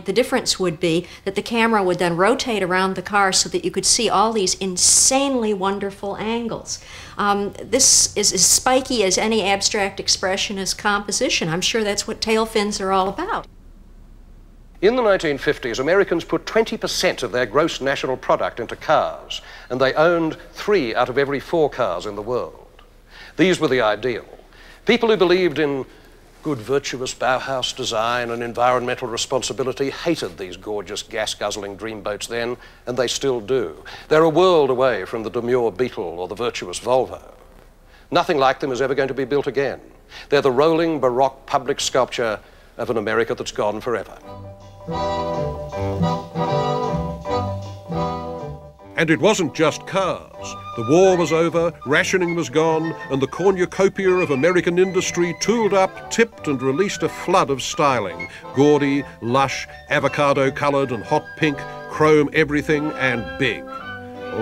The difference would be that the camera would then rotate around the car so that you could see all these insanely wonderful angles. This is as spiky as any abstract expressionist composition. I'm sure that's what tail fins are all about. In the 1950s, Americans put 20% of their gross national product into cars, and they owned 3 out of every 4 cars in the world. These were the ideal. People who believed in good, virtuous Bauhaus design and environmental responsibility hated these gorgeous, gas-guzzling dreamboats then, and they still do. They're a world away from the demure Beetle or the virtuous Volvo. Nothing like them is ever going to be built again. They're the rolling, baroque public sculpture of an America that's gone forever. And it wasn't just cars. The war was over, rationing was gone, and the cornucopia of American industry tooled up, tipped and released a flood of styling. Gaudy, lush, avocado-coloured and hot pink, chrome everything and big.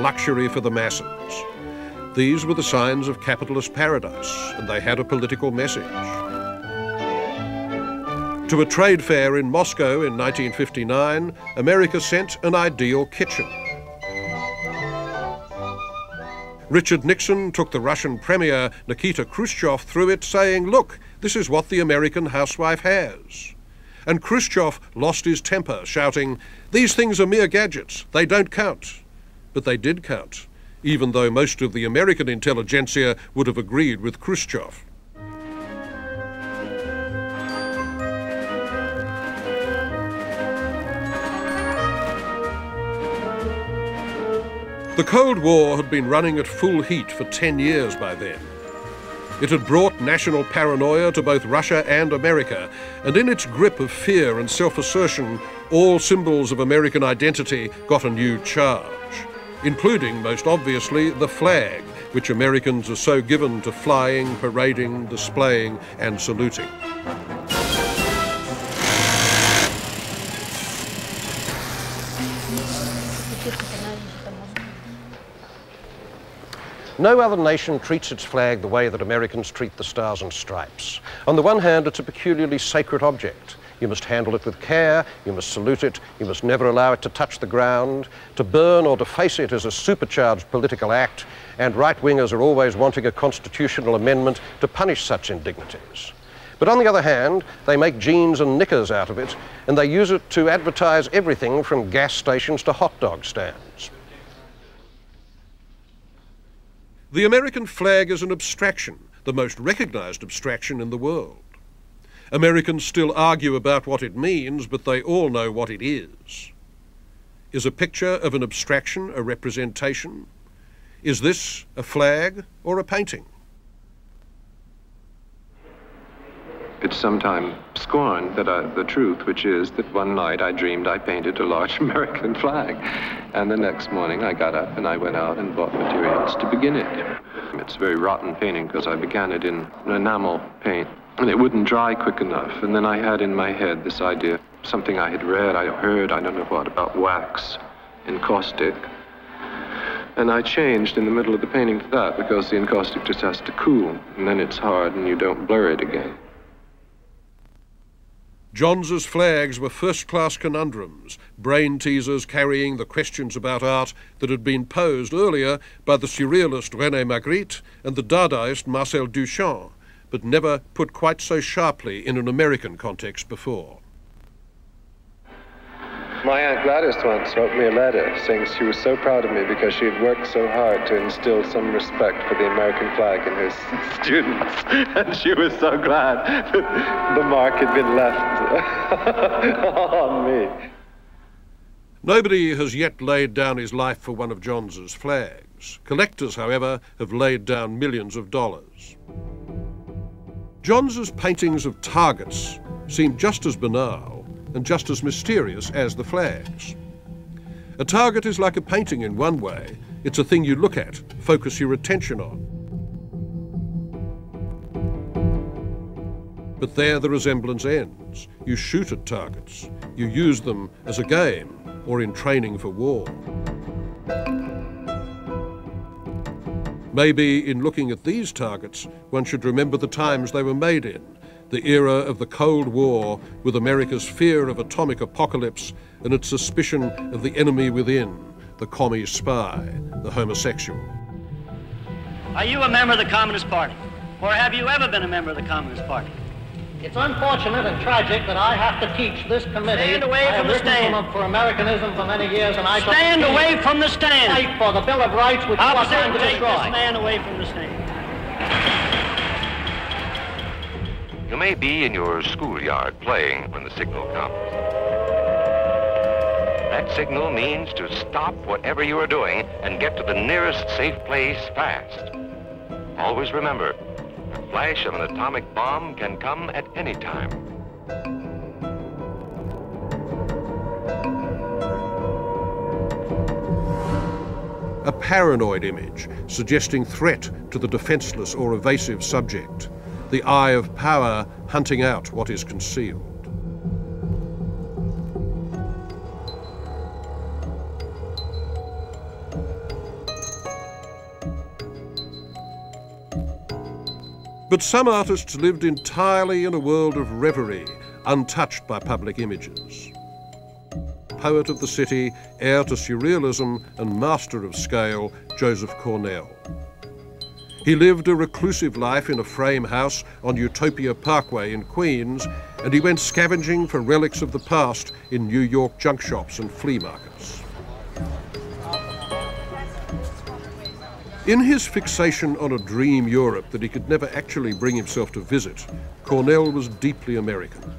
Luxury for the masses. These were the signs of capitalist paradise, and they had a political message. To a trade fair in Moscow in 1959, America sent an ideal kitchen. Richard Nixon took the Russian Premier Nikita Khrushchev through it, saying, "Look, this is what the American housewife has." And Khrushchev lost his temper, shouting, "These things are mere gadgets, they don't count." But they did count, even though most of the American intelligentsia would have agreed with Khrushchev. The Cold War had been running at full heat for 10 years by then. It had brought national paranoia to both Russia and America, and in its grip of fear and self-assertion, all symbols of American identity got a new charge, including, most obviously, the flag, which Americans are so given to flying, parading, displaying, and saluting. No other nation treats its flag the way that Americans treat the Stars and Stripes. On the one hand, it's a peculiarly sacred object. You must handle it with care, you must salute it, you must never allow it to touch the ground. To burn or deface it is a supercharged political act, and right-wingers are always wanting a constitutional amendment to punish such indignities. But on the other hand, they make jeans and knickers out of it, and they use it to advertise everything from gas stations to hot dog stands. The American flag is an abstraction, the most recognized abstraction in the world. Americans still argue about what it means, but they all know what it is. Is a picture of an abstraction a representation? Is this a flag or a painting? It's sometimes scorned that the truth, which is that one night I dreamed I painted a large American flag. And the next morning I got up and I went out and bought materials to begin it. It's a very rotten painting because I began it in enamel paint and it wouldn't dry quick enough. And then I had in my head this idea, something I had read, I heard, I don't know what, about wax in caustic. And I changed in the middle of the painting to that because the encaustic just has to cool and then it's hard and you don't blur it again. Johns's flags were first-class conundrums, brain teasers carrying the questions about art that had been posed earlier by the Surrealist René Magritte and the Dadaist Marcel Duchamp, but never put quite so sharply in an American context before. My Aunt Gladys once wrote me a letter saying she was so proud of me because she had worked so hard to instill some respect for the American flag in her students. And she was so glad that the mark had been left on me. Nobody has yet laid down his life for one of Johns's flags. Collectors, however, have laid down millions of dollars. Johns's paintings of targets seem just as banal and just as mysterious as the flags. A target is like a painting in one way. It's a thing you look at, focus your attention on. But there the resemblance ends. You shoot at targets. You use them as a game or in training for war. Maybe in looking at these targets, one should remember the times they were made in. the era of the Cold War, with America's fear of atomic apocalypse and its suspicion of the enemy within, the commie spy, the homosexual. Are you a member of the Communist Party? Or have you ever been a member of the Communist Party? It's unfortunate and tragic that I have to teach this committee. Stand away from the stand. For Americanism for many years, and I stand away from the stand. Fight for the Bill of Rights, which you are trying to destroy. This man away from the stand. You may be in your schoolyard playing when the signal comes. That signal means to stop whatever you are doing and get to the nearest safe place fast. Always remember, the flash of an atomic bomb can come at any time. A paranoid image suggesting threat to the defenseless or evasive subject. The eye of power hunting out what is concealed. But some artists lived entirely in a world of reverie, untouched by public images. Poet of the city, heir to surrealism and master of scale, Joseph-Cornell. He lived a reclusive life in a frame house on Utopia Parkway in Queens, and he went scavenging for relics of the past in New York junk shops and flea markets. In his fixation on a dream Europe that he could never actually bring himself to visit, Cornell was deeply American.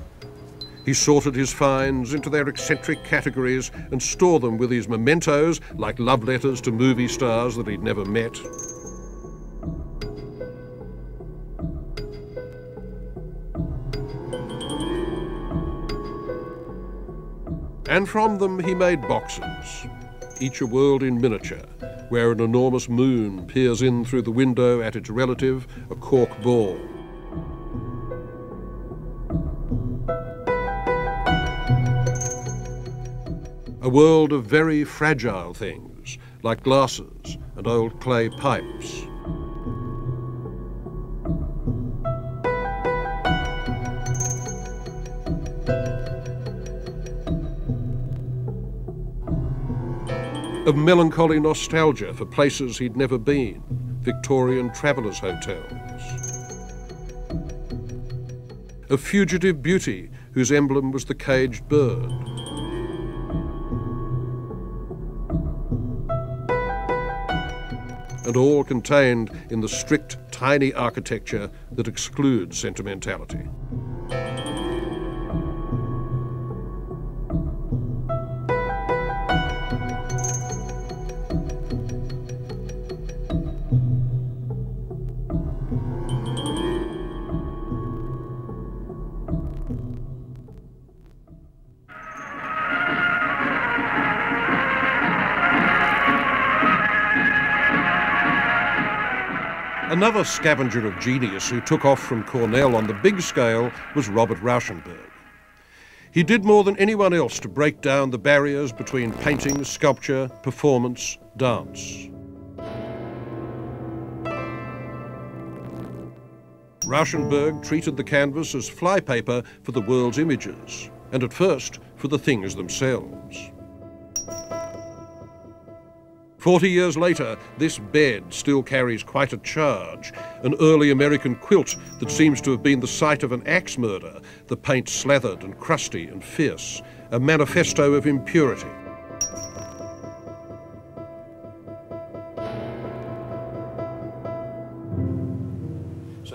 He sorted his finds into their eccentric categories and stored them with his mementos, like love letters to movie stars that he'd never met. And from them he made boxes, each a world in miniature, where an enormous moon peers in through the window at its relative, a cork ball. A world of very fragile things, like glasses and old clay pipes. Of melancholy nostalgia for places he'd never been, Victorian travellers' hotels. Of fugitive beauty whose emblem was the caged bird. And all contained in the strict, tiny architecture that excludes sentimentality. Another scavenger of genius who took off from Cornell on the big scale was Robert-Rauschenberg. He did more than anyone else to break down the barriers between painting, sculpture, performance, dance. Rauschenberg treated the canvas as flypaper for the world's images, and at first for the things themselves. 40 years later, this bed still carries quite a charge, an early American quilt that seems to have been the site of an axe murder, the paint slathered and crusty and fierce, a manifesto of impurity.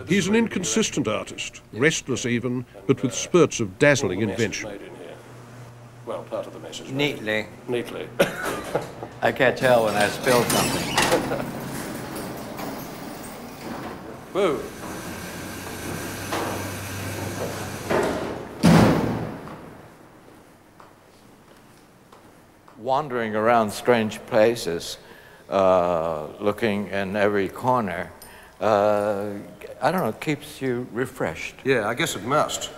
He's an inconsistent artist, restless even, but with spurts of dazzling invention. Well, part of the message. Neatly. Neatly. I can't tell when I spill something. Whoa. Wandering around strange places, looking in every corner, I don't know, it keeps you refreshed. Yeah, I guess it must.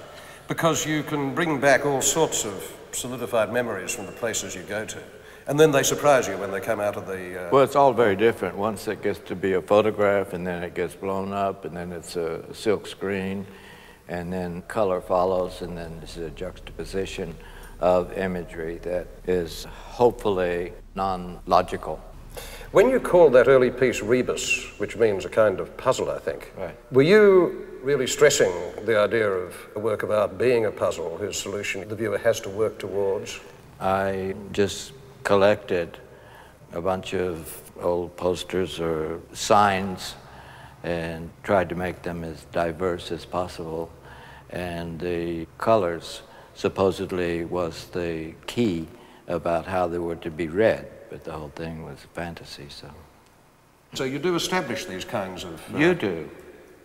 Because you can bring back all sorts of solidified memories from the places you go to. And then they surprise you when they come out of the... Well, it's all very different. Once it gets to be a photograph, and then it gets blown up, and then it's a silk screen, and then color follows, and then there's a juxtaposition of imagery that is hopefully non-logical. When you called that early piece rebus, which means a kind of puzzle, I think, right, were you really stressing the idea of a work of art being a puzzle whose solution the viewer has to work towards? I just collected a bunch of old posters or signs and tried to make them as diverse as possible. And the colors supposedly was the key about how they were to be read, but the whole thing was fantasy, so. So you do establish these kinds of... You do.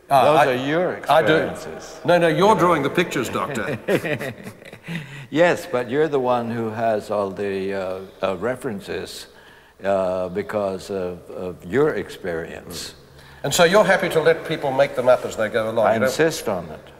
Those are your experiences. I do. No, you're drawing the pictures, Doctor. Yes, but you're the one who has all the references because of your experience. And so you're happy to let people make them up as they go along? I insist on it.